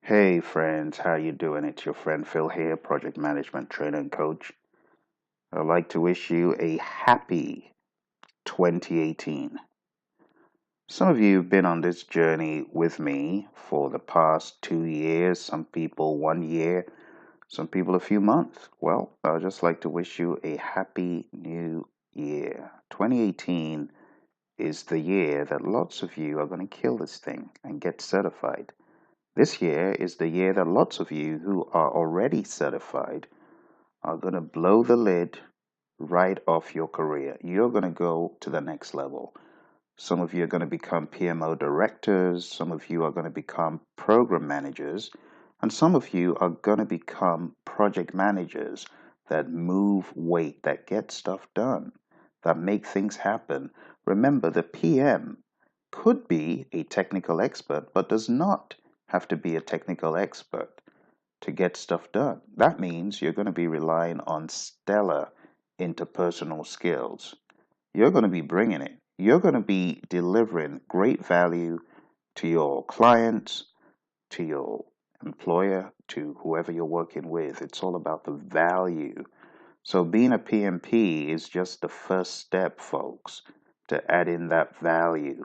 Hey friends, how you doing? It's your friend Phil here, project management trainer and coach. I'd like to wish you a happy 2018. Some of you have been on this journey with me for the past 2 years, some people 1 year, some people a few months. Well, I'd just like to wish you a happy new year. 2018 is the year that lots of you are going to kill this thing and get certified. This year is the year that lots of you who are already certified are going to blow the lid right off your career. You're going to go to the next level. Some of you are going to become PMO directors, some of you are going to become program managers, and some of you are going to become project managers that move weight, that get stuff done, that make things happen. Remember, the PM could be a technical expert, but does not have to be a technical expert to get stuff done. That means you're going to be relying on stellar interpersonal skills. You're going to be bringing it. You're going to be delivering great value to your clients, to your employer, to whoever you're working with. It's all about the value. So being a PMP is just the first step, folks, to add in that value.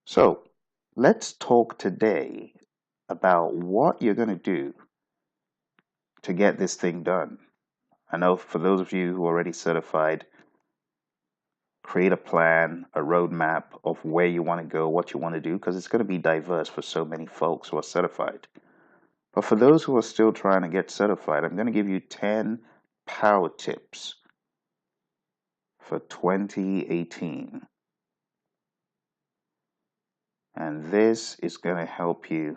So let's talk today about what you're going to do to get this thing done. I know for those of you who are already certified, create a plan, a roadmap of where you want to go, what you want to do, because it's going to be diverse for so many folks who are certified. But for those who are still trying to get certified, I'm going to give you 10 power tips for 2018. And this is going to help you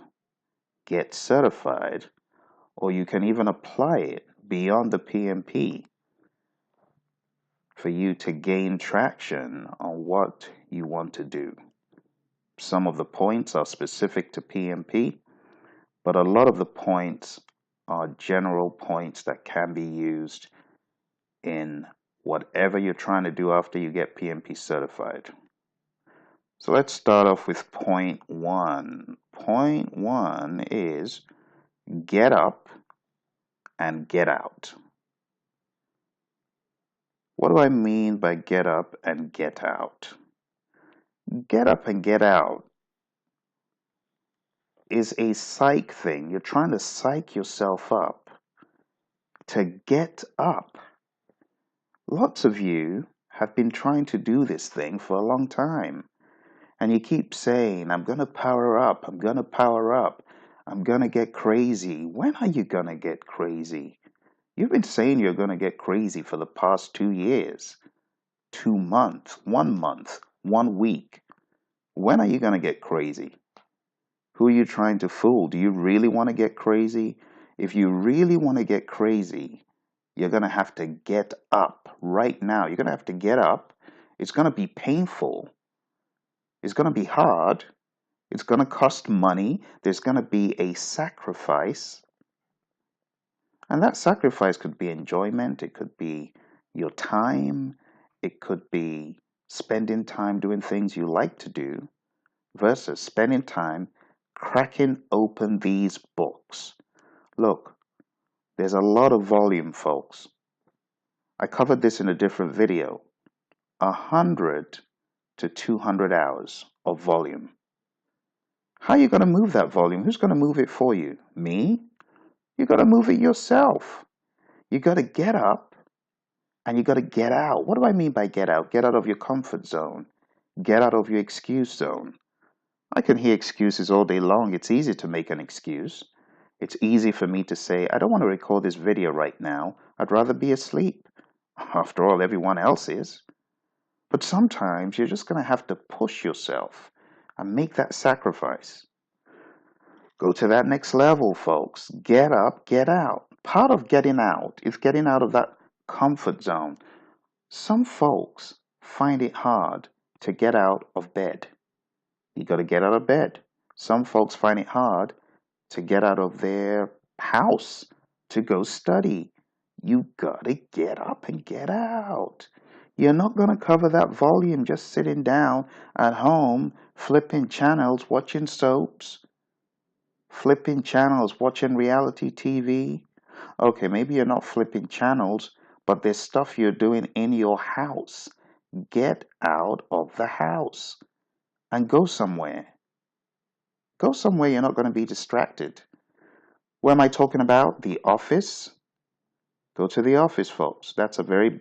get certified, or you can even apply it beyond the PMP for you to gain traction on what you want to do. Some of the points are specific to PMP, but a lot of the points are general points that can be used in whatever you're trying to do after you get PMP certified. So let's start off with point one. Point one is get up and get out. What do I mean by get up and get out? Get up and get out is a psych thing. You're trying to psych yourself up to get up. Lots of you have been trying to do this thing for a long time. And you keep saying, I'm going to power up, I'm going to power up, I'm going to get crazy. When are you going to get crazy? You've been saying you're going to get crazy for the past 2 years, 2 months, 1 month, 1 week. When are you going to get crazy? Who are you trying to fool? Do you really want to get crazy? If you really want to get crazy, you're going to have to get up right now. You're going to have to get up. It's going to be painful. It's going to be hard. It's going to cost money. There's going to be a sacrifice. And that sacrifice could be enjoyment. It could be your time. It could be spending time doing things you like to do versus spending time cracking open these books. Look, there's a lot of volume, folks. I covered this in a different video. 100 to 200 hours of volume. How are you going to move that volume? Who's going to move it for you? Me? You got to move it yourself. You got to get up and you got to get out. What do I mean by get out? Get out of your comfort zone. Get out of your excuse zone. I can hear excuses all day long. It's easy to make an excuse. It's easy for me to say, I don't want to record this video right now. I'd rather be asleep. After all, everyone else is. But sometimes you're just going to have to push yourself and make that sacrifice. Go to that next level, folks. Get up, get out. Part of getting out is getting out of that comfort zone. Some folks find it hard to get out of bed. You got to get out of bed. Some folks find it hard to get out of their house to go study. You got to get up and get out. You're not going to cover that volume just sitting down at home, flipping channels, watching soaps. Flipping channels, watching reality TV. Okay, maybe you're not flipping channels, but there's stuff you're doing in your house. Get out of the house and go somewhere. Go somewhere you're not going to be distracted. What am I talking about? The office? Go to the office, folks. That's a very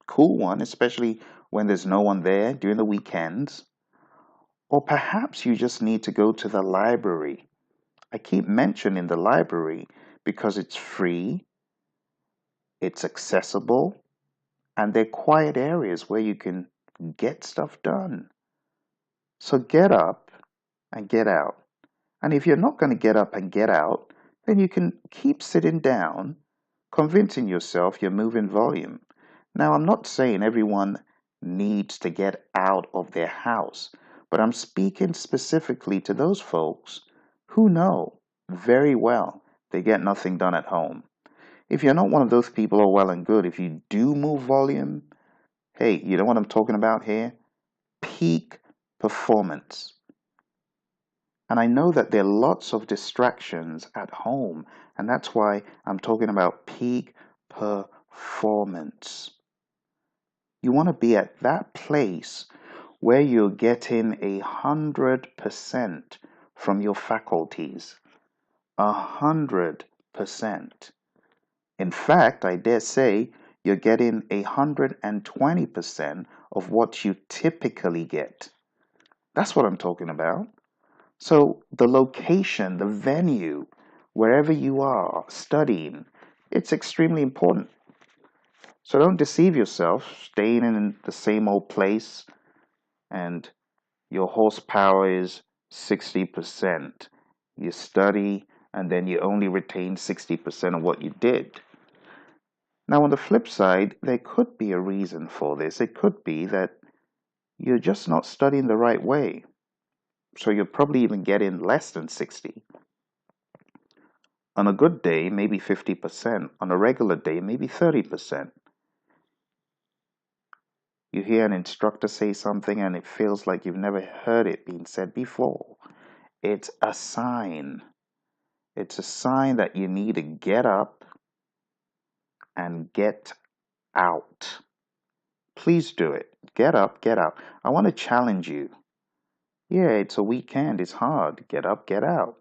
cool one, especially when there's no one there during the weekends. Or perhaps you just need to go to the library. I keep mentioning the library because it's free, it's accessible, and they're quiet areas where you can get stuff done. So get up and get out. And if you're not going to get up and get out, then you can keep sitting down, convincing yourself you're moving volume. Now, I'm not saying everyone needs to get out of their house, but I'm speaking specifically to those folks who know very well they get nothing done at home. If you're not one of those people, oh, well and good. If you do move volume, hey, you know what I'm talking about here? Peak performance. And I know that there are lots of distractions at home, and that's why I'm talking about peak performance. You want to be at that place where you're getting 100% from your faculties. 100%. In fact, I dare say you're getting 120% of what you typically get. That's what I'm talking about. So the location, the venue, wherever you are studying, it's extremely important. So don't deceive yourself staying in the same old place and your horsepower is 60%. You study and then you only retain 60% of what you did. Now, on the flip side, there could be a reason for this. It could be that you're just not studying the right way. So you're probably even getting less than 60. On a good day, maybe 50%. On a regular day, maybe 30%. You hear an instructor say something and it feels like you've never heard it being said before. It's a sign. It's a sign that you need to get up and get out. Please do it. Get up, get out. I want to challenge you. Yeah, it's a weekend. It's hard. Get up, get out.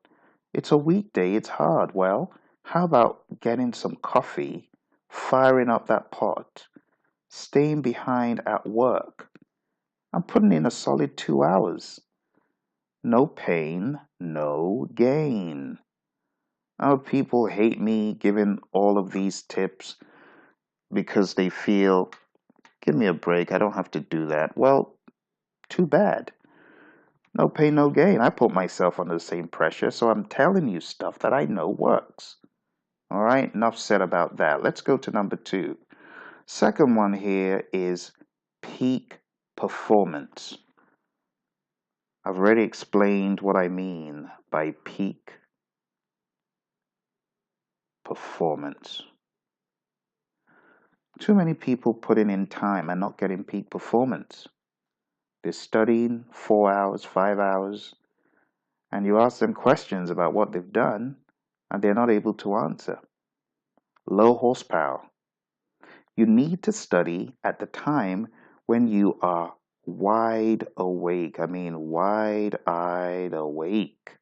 It's a weekday. It's hard. Well, how about getting some coffee, firing up that pot, staying behind at work? I'm putting in a solid 2 hours. No pain, no gain. Oh, people hate me giving all of these tips because they feel, give me a break. I don't have to do that. Well, too bad. No pain, no gain. I put myself under the same pressure, so I'm telling you stuff that I know works. All right, enough said about that. Let's go to number 2. Second one here is peak performance. I've already explained what I mean by peak performance. Too many people putting in time and not getting peak performance. They're studying 4 hours, 5 hours, and you ask them questions about what they've done, and they're not able to answer. Low horsepower. You need to study at the time when you are wide awake. I mean, wide-eyed awake,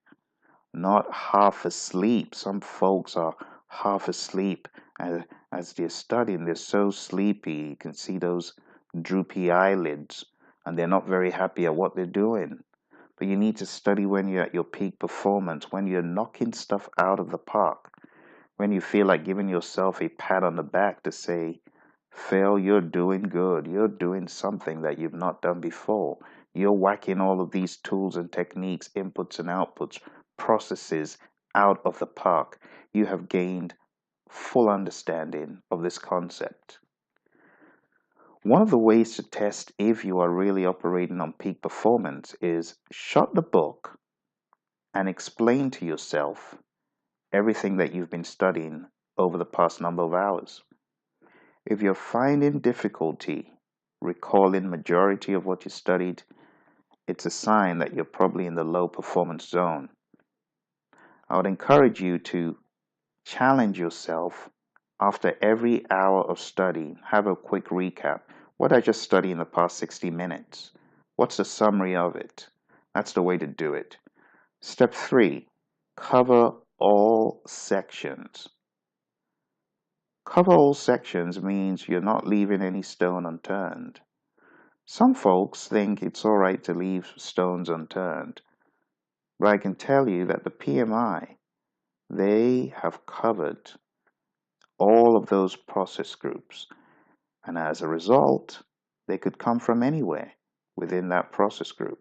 not half asleep. Some folks are half asleep as they're studying. They're so sleepy. You can see those droopy eyelids, and they're not very happy at what they're doing. But you need to study when you're at your peak performance, when you're knocking stuff out of the park, when you feel like giving yourself a pat on the back to say, Phil, you're doing good. You're doing something that you've not done before. You're whacking all of these tools and techniques, inputs and outputs, processes out of the park. You have gained full understanding of this concept. One of the ways to test if you are really operating on peak performance is shut the book and explain to yourself everything that you've been studying over the past number of hours. If you're finding difficulty recalling majority of what you studied, it's a sign that you're probably in the low performance zone. I would encourage you to challenge yourself after every hour of study. Have a quick recap. What I just studied in the past 60 minutes. What's the summary of it? That's the way to do it. Step 3, cover all sections. Cover all sections means you're not leaving any stone unturned. Some folks think it's all right to leave stones unturned, but I can tell you that the PMI, they have covered all of those process groups, and as a result, they could come from anywhere within that process group.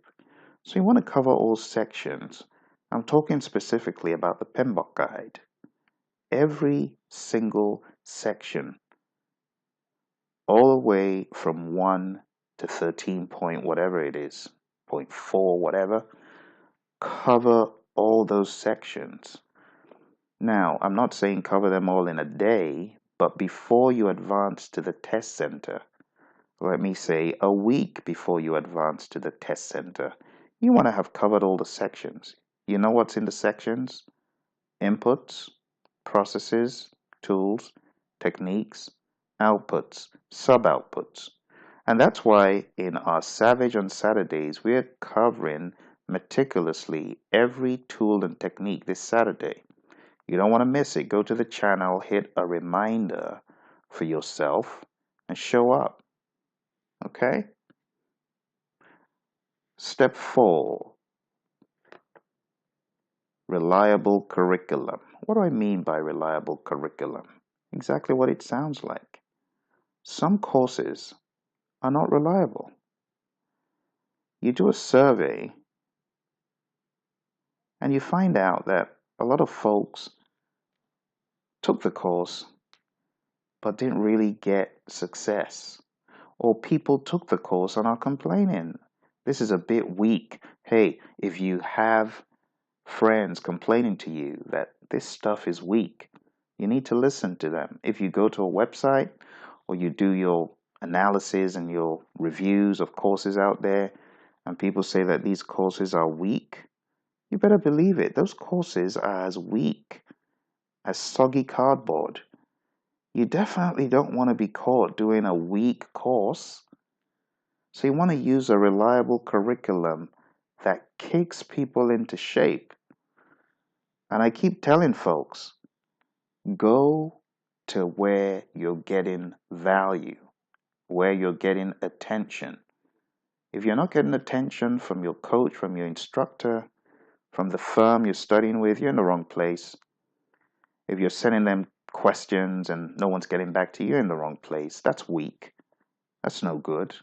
So you want to cover all sections. I'm talking specifically about the PMBOK guide. Every single section, all the way from 1 to 13 point whatever it is, 0.4 whatever, cover all those sections. Now, I'm not saying cover them all in a day, but before you advance to the test center, let me say a week before you advance to the test center, you want to have covered all the sections. You know what's in the sections? Inputs, processes, tools, techniques, outputs, sub-outputs. And that's why in our Savage on Saturdays, we're covering meticulously every tool and technique this Saturday. You don't want to miss it. Go to the channel, hit a reminder for yourself, and show up. Okay? Step 4, reliable curriculum. What do I mean by reliable curriculum? Exactly what it sounds like. Some courses are not reliable. You do a survey and you find out that a lot of folks took the course but didn't really get success. Or people took the course and are complaining. This is a bit weak. Hey, if you have friends complaining to you that this stuff is weak, you need to listen to them. If you go to a website or you do your analysis and your reviews of courses out there and people say that these courses are weak, you better believe it. Those courses are as weak as soggy cardboard. You definitely don't want to be caught doing a weak course. So you want to use a reliable curriculum that kicks people into shape. And I keep telling folks, go to where you're getting value, where you're getting attention. If you're not getting attention from your coach, from your instructor, from the firm you're studying with, you're in the wrong place. If you're sending them questions and no one's getting back to you, you're in the wrong place. That's weak. That's no good.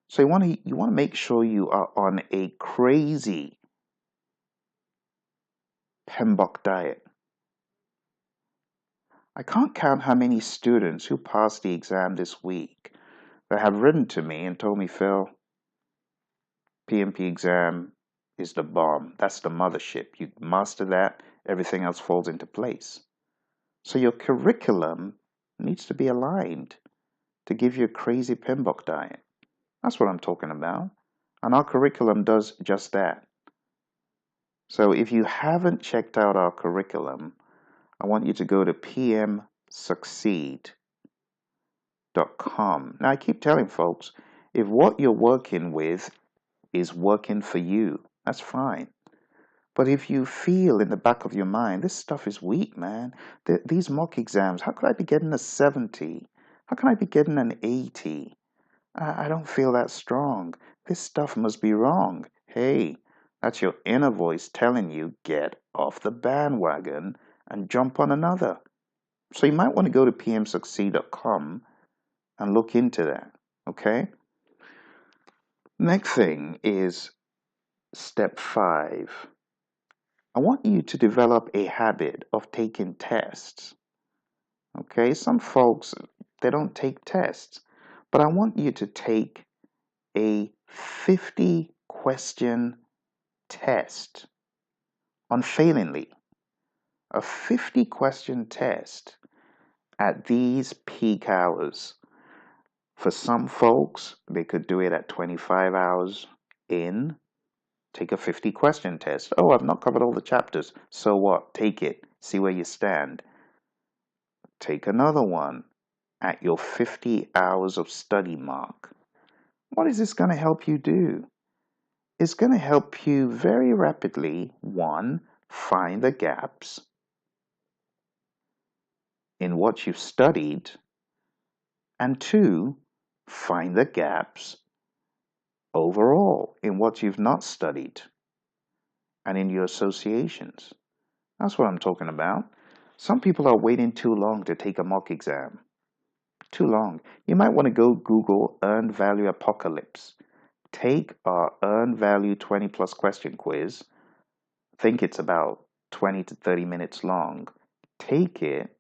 So you want to make sure you are on a crazy PMBOK diet. I can't count how many students who passed the exam this week that have written to me and told me, Phil, PMP exam is the bomb. That's the mothership. You master that, everything else falls into place. So your curriculum needs to be aligned to give you a crazy PMBOK diet. That's what I'm talking about. And our curriculum does just that. So if you haven't checked out our curriculum, I want you to go to PMSucceed.com. Now, I keep telling folks, if what you're working with is working for you, that's fine. But if you feel in the back of your mind, this stuff is weak, man. These mock exams, how could I be getting a 70? How can I be getting an 80? I don't feel that strong. This stuff must be wrong. Hey, that's your inner voice telling you, get off the bandwagon and jump on another. So you might want to go to PMSucceed.com and look into that, okay? Next thing is step 5. I want you to develop a habit of taking tests, okay? Some folks, they don't take tests, but I want you to take a 50-question test unfailingly. A 50-question test at these peak hours. For some folks, they could do it at 25 hours in Take a 50-question test. Oh, I've not covered all the chapters. So what? Take it. See where you stand. Take another one at your 50 hours of study mark. What is this going to help you do? It's going to help you very rapidly, one, find the gaps in what you've studied, and two, find the gaps overall in what you've not studied and in your associations. That's what I'm talking about. Some people are waiting too long to take a mock exam. Too long. You might want to go Google Earned Value Apocalypse. Take our Earned Value 20 plus question quiz. I think it's about 20 to 30 minutes long. Take it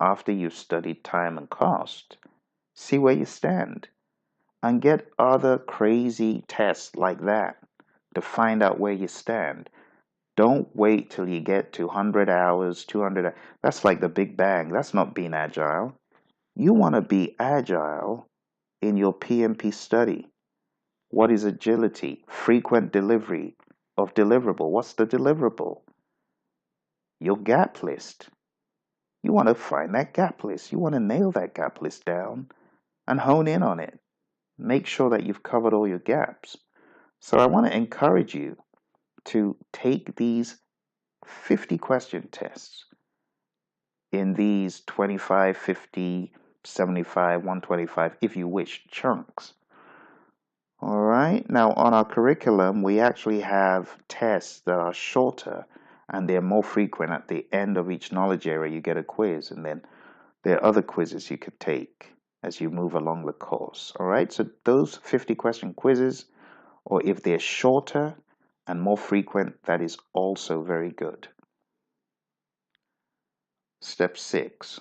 after you've studied time and cost. See where you stand. And get other crazy tests like that to find out where you stand. Don't wait till you get to 100 hours, 200. That's like the Big Bang. That's not being agile. You want to be agile in your PMP study. What is agility? Frequent delivery of deliverable. What's the deliverable? Your gap list. You want to find that gap list. You want to nail that gap list down and hone in on it. Make sure that you've covered all your gaps. So I want to encourage you to take these 50 question tests in these 25, 50, 75, 125, if you wish, chunks. All right. Now, on our curriculum, we actually have tests that are shorter and they're more frequent. At the end of each knowledge area, you get a quiz, and then there are other quizzes you could take as you move along the course. All right. So those 50 question quizzes, or if they're shorter and more frequent, that is also very good. Step 6,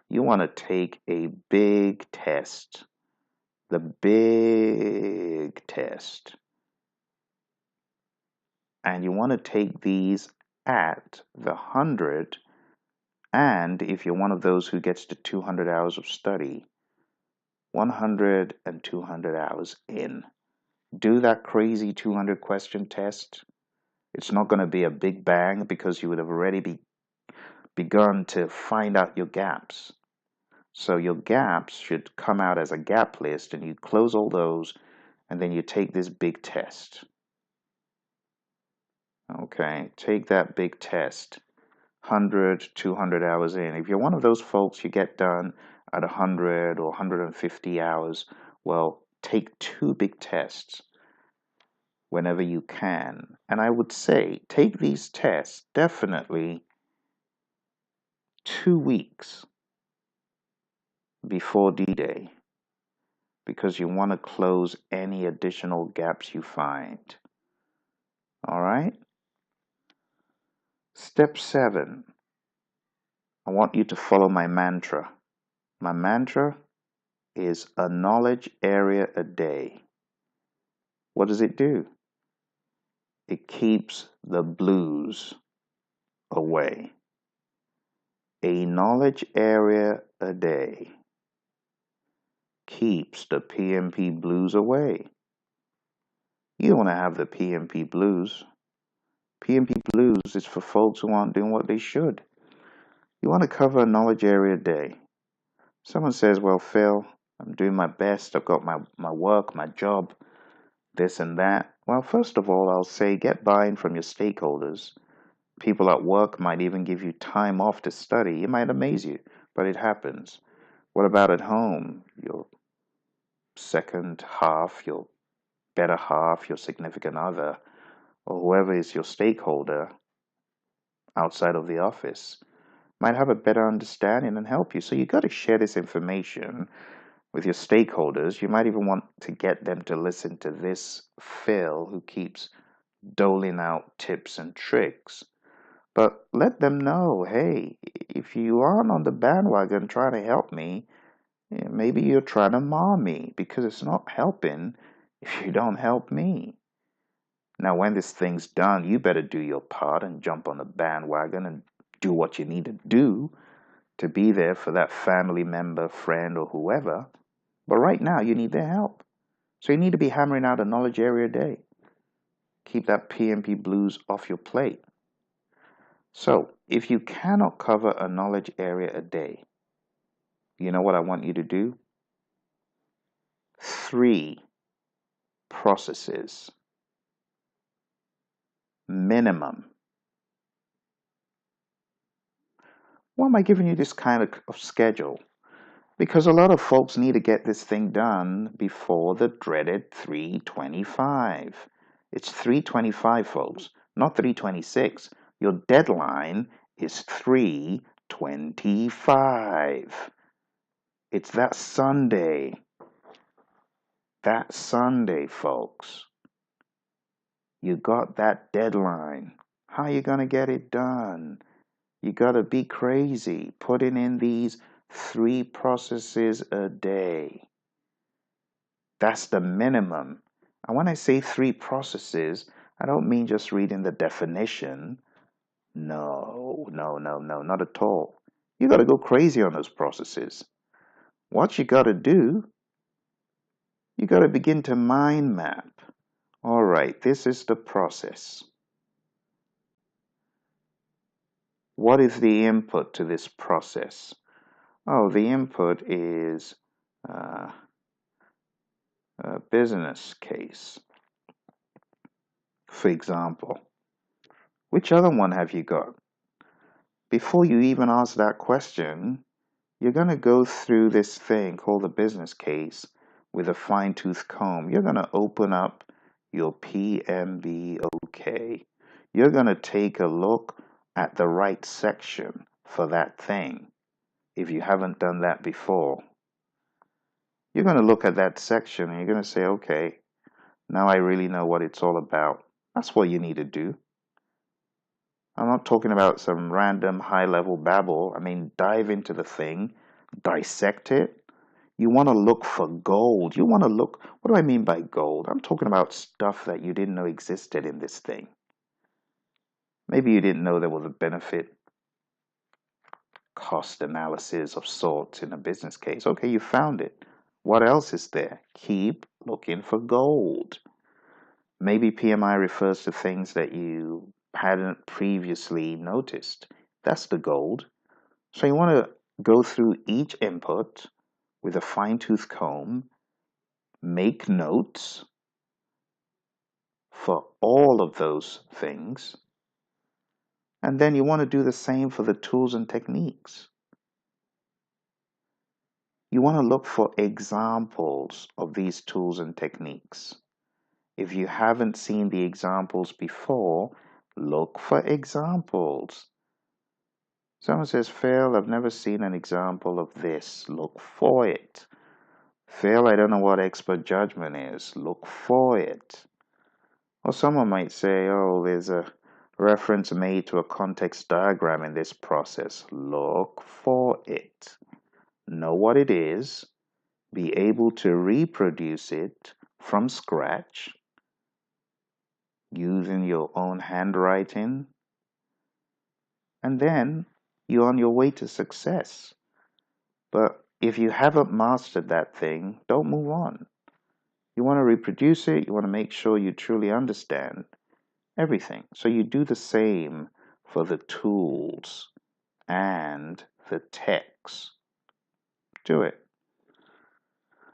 you want to take a big test. The big test. And you want to take these at the 100, and if you're one of those who gets to 200 hours of study, 100 and 200 hours in. Do that crazy 200 question test. It's not going to be a big bang because you would have already begun to find out your gaps. So your gaps should come out as a gap list, and you close all those, and then you take this big test. Okay, take that big test. 100, 200 hours in. If you're one of those folks you get done at 100 or 150 hours, well, take 2 big tests whenever you can. And I would say take these tests definitely 2 weeks before D-Day, because you want to close any additional gaps you find. All right? Step 7. I want you to follow my mantra. My mantra is a knowledge area a day. What does it do? It keeps the blues away. A knowledge area a day keeps the PMP blues away. You don't want to have the PMP blues. PMP blues is for folks who aren't doing what they should. You want to cover a knowledge area a day. Someone says, well, Phil, I'm doing my best. I've got my work, my job, this and that. Well, first of all, I'll say get buy-in from your stakeholders. People at work might even give you time off to study. It might amaze you, but it happens. What about at home? Your second half, your better half, your significant other, or whoever is your stakeholder outside of the office might have a better understanding and help you. So you got to share this information with your stakeholders. You might even want to get them to listen to this Phil who keeps doling out tips and tricks. But let them know, hey, if you aren't on the bandwagon trying to help me, maybe you're trying to mar me, because it's not helping if you don't help me. Now, when this thing's done, you better do your part and jump on the bandwagon and do what you need to do to be there for that family member, friend, or whoever. But right now, you need their help. So you need to be hammering out a knowledge area a day. Keep that PMP blues off your plate. So, if you cannot cover a knowledge area a day, you know what I want you to do? 3 processes, minimum. Why am I giving you this kind of schedule? Because a lot of folks need to get this thing done before the dreaded 325. It's 325, folks, not 326. Your deadline is 325. It's that Sunday. That Sunday, folks. You got that deadline. How you going to get it done? You got to be crazy putting in these 3 processes a day. That's the minimum. And when I say 3 processes, I don't mean just reading the definition. No, not at all. You got to go crazy on those processes. What you got to do, you got to begin to mind map. All right, this is the process. What is the input to this process? Oh, the input is a business case, for example. Which other one have you got? Before you even ask that question, you're going to go through this thing called the business case with a fine-tooth comb. You're going to open up your PMBOK. You're going to take a look at the right section for that thing. If you haven't done that before, you're going to look at that section and you're going to say, okay, now I really know what it's all about. That's what you need to do. I'm not talking about some random high-level babble. I mean, dive into the thing, dissect it. You want to look for gold. You want to look, what do I mean by gold? I'm talking about stuff that you didn't know existed in this thing. Maybe you didn't know there was a benefit cost analysis of sorts in a business case. Okay, you found it. What else is there? Keep looking for gold. Maybe PMI refers to things that you hadn't previously noticed. That's the gold. So you want to go through each input with a fine-tooth comb, make notes for all of those things, and then you want to do the same for the tools and techniques. You want to look for examples of these tools and techniques. If you haven't seen the examples before, look for examples. Someone says, Phil, I've never seen an example of this. Look for it. Phil, I don't know what expert judgment is. Look for it. Or someone might say, oh, there's a reference made to a context diagram in this process. Look for it. Know what it is. Be able to reproduce it from scratch using your own handwriting. And then you're on your way to success. But if you haven't mastered that thing, don't move on. You want to reproduce it. You want to make sure you truly understand everything. So you do the same for the tools and the techs. Do it.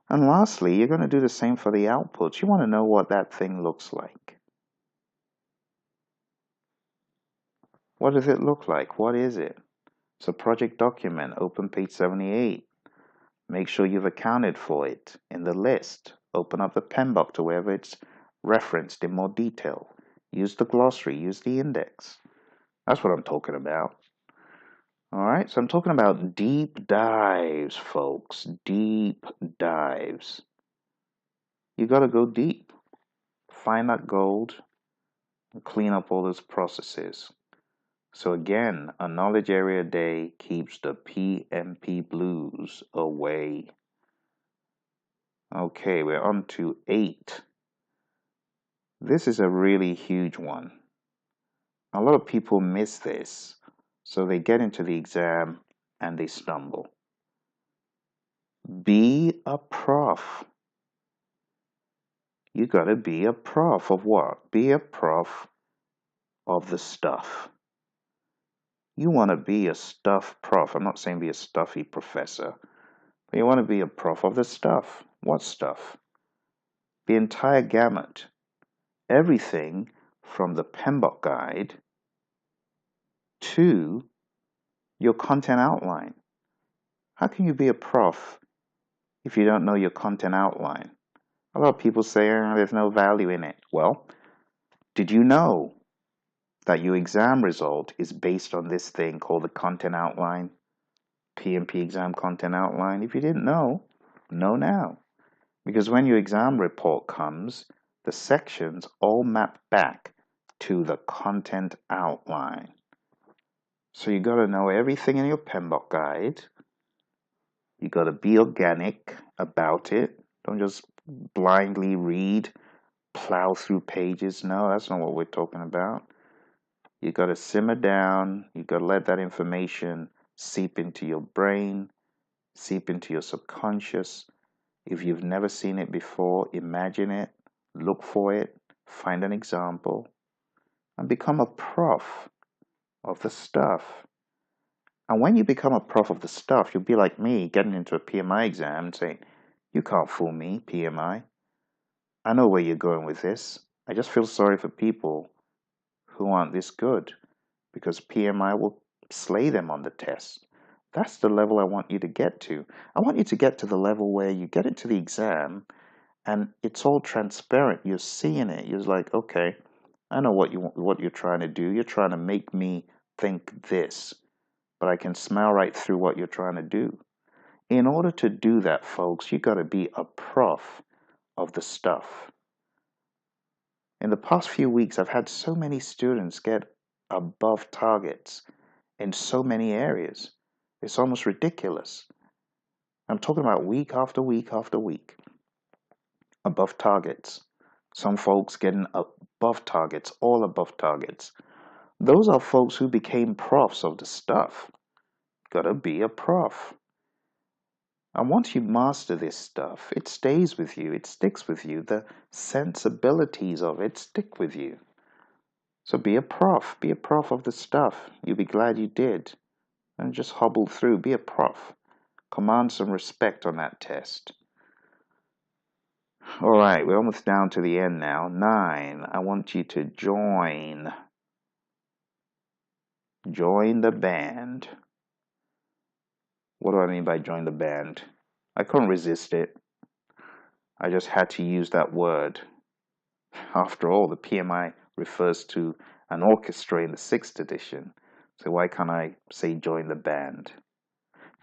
And lastly, you're going to do the same for the outputs. You want to know what that thing looks like. What does it look like? What is it? It's a project document, open page 78. Make sure you've accounted for it in the list. Open up the PMBOK to wherever it's referenced in more detail. Use the glossary, use the index. That's what I'm talking about. All right, so I'm talking about deep dives, folks. Deep dives. You got to go deep. Find that gold and clean up all those processes. So again, a knowledge area day keeps the PMP blues away. Okay, we're on to 8. This is a really huge one. A lot of people miss this, so they get into the exam and they stumble. Be a prof. You got to be a prof of what? Be a prof of the stuff. You want to be a stuff prof. I'm not saying be a stuffy professor, but you want to be a prof of the stuff. What stuff? The entire gamut. Everything from the PMBOK guide to your content outline. How can you be a prof if you don't know your content outline? A lot of people say, there's no value in it. Well, did you know that your exam result is based on this thing called the content outline? PMP exam content outline. If you didn't know now. Because when your exam report comes, the sections all map back to the content outline. So you got to know everything in your PMBOK guide. You got to be organic about it. Don't just blindly read, plow through pages. No, that's not what we're talking about. You got to simmer down. You got to let that information seep into your brain, seep into your subconscious. If you've never seen it before, imagine it, look for it, find an example, and become a prof of the stuff. And when you become a prof of the stuff, you'll be like me, getting into a PMI exam and saying, you can't fool me, PMI. I know where you're going with this. I just feel sorry for people who aren't this good, because PMI will slay them on the test. That's the level I want you to get to. I want you to get to the level where you get into the exam and it's all transparent. You're seeing it. You're like, okay, I know what you're trying to do. You're trying to make me think this, but I can smell right through what you're trying to do. In order to do that, folks, you got to be a prof of the stuff. In the past few weeks, I've had so many students get above targets in so many areas. It's almost ridiculous. I'm talking about week after week after week. Above targets. Some folks getting above targets, all above targets. Those are folks who became profs of the stuff. Gotta be a prof. And once you master this stuff, it stays with you, it sticks with you. The sensibilities of it stick with you. So be a prof of the stuff. You'll be glad you did. And just hobble through, be a prof. Command some respect on that test. All right, we're almost down to the end now. 9, I want you to join the band. What do I mean by join the band? I couldn't resist it. I just had to use that word. After all, the PMI refers to an orchestra in the 6th edition. So why can't I say join the band?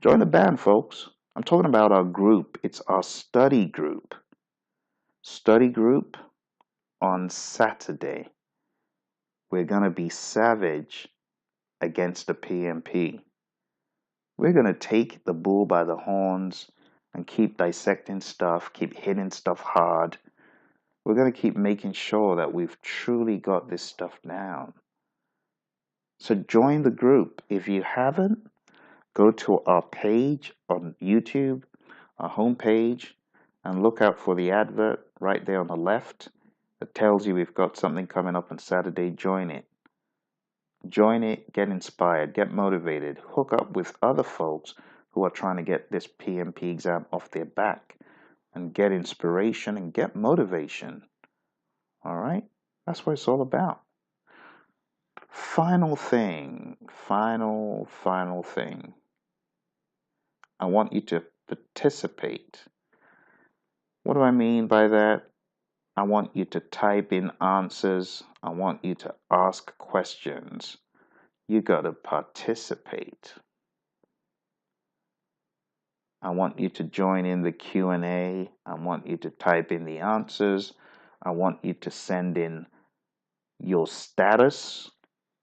Join the band, folks. I'm talking about our group. It's our study group. Study group on Saturday. We're going to be savage against the PMP. We're going to take the bull by the horns and keep dissecting stuff, keep hitting stuff hard. We're going to keep making sure that we've truly got this stuff down. So join the group. If you haven't, go to our page on YouTube, our homepage, and look out for the advert right there on the left that tells you we've got something coming up on Saturday. Join it. Join it, get inspired, get motivated, hook up with other folks who are trying to get this PMP exam off their back, and get inspiration and get motivation. All right? That's what it's all about. Final thing. I want you to participate. What do I mean by that? I want you to type in answers. I want you to ask questions. You got to participate. I want you to join in the Q&A. I want you to type in the answers. I want you to send in your status.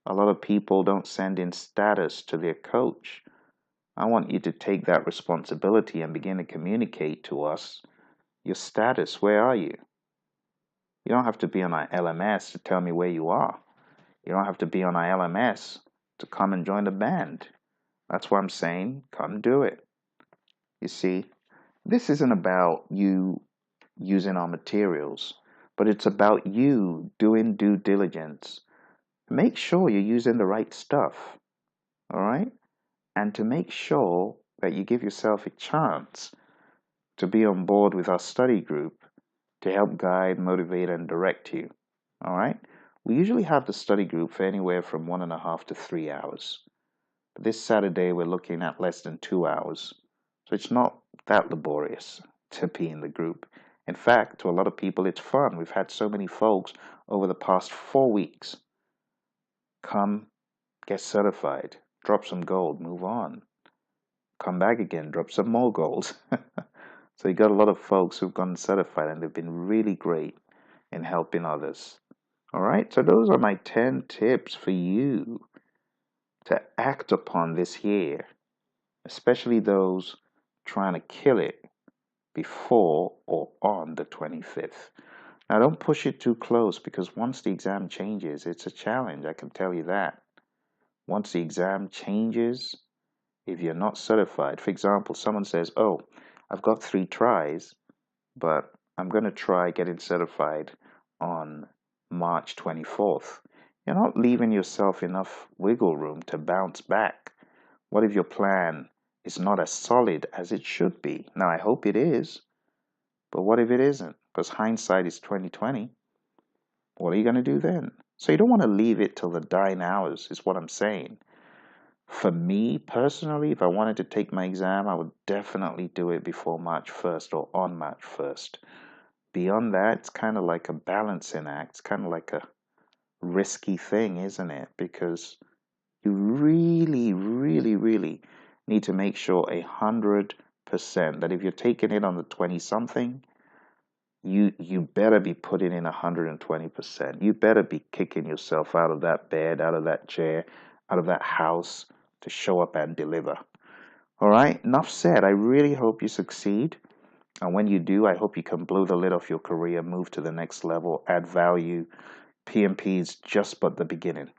A lot of people don't send in status to their coach. I want you to take that responsibility and begin to communicate to us your status. Where are you? You don't have to be on our LMS to tell me where you are. You don't have to be on our LMS to come and join the band. That's why I'm saying, come do it. You see, this isn't about you using our materials. but it's about you doing due diligence. Make sure you're using the right stuff, all right? And to make sure that you give yourself a chance to be on board with our study group to help guide, motivate, and direct you, all right? We usually have the study group for anywhere from 1.5 to 3 hours. But this Saturday, we're looking at less than 2 hours. So it's not that laborious to be in the group. In fact, to a lot of people, it's fun. We've had so many folks over the past 4 weeks come, get certified, drop some gold, move on, come back again, drop some more gold. So you got a lot of folks who've gotten certified and they've been really great in helping others. All right, so those are my 10 tips for you to act upon this year, especially those trying to kill it before or on the 25th. Now, don't push it too close because once the exam changes, it's a challenge, I can tell you that. Once the exam changes, if you're not certified, for example, someone says, oh, I've got 3 tries, but I'm going to try getting certified on March 24th. You're not leaving yourself enough wiggle room to bounce back. What if your plan is not as solid as it should be? Now, I hope it is, but what if it isn't? Because hindsight is 2020. What are you going to do then? So you don't want to leave it till the dying hours, is what I'm saying. For me personally, if I wanted to take my exam, I would definitely do it before March 1st or on March 1st. Beyond that, it's kind of like a balancing act. It's kind of like a risky thing, isn't it? Because you really, really, really need to make sure 100% that if you're taking it on the 20 something, you better be putting in 120%. You better be kicking yourself out of that bed, out of that chair, out of that house to show up and deliver. All right, enough said. I really hope you succeed. And when you do, I hope you can blow the lid off your career, move to the next level, add value. PMP is just but the beginning.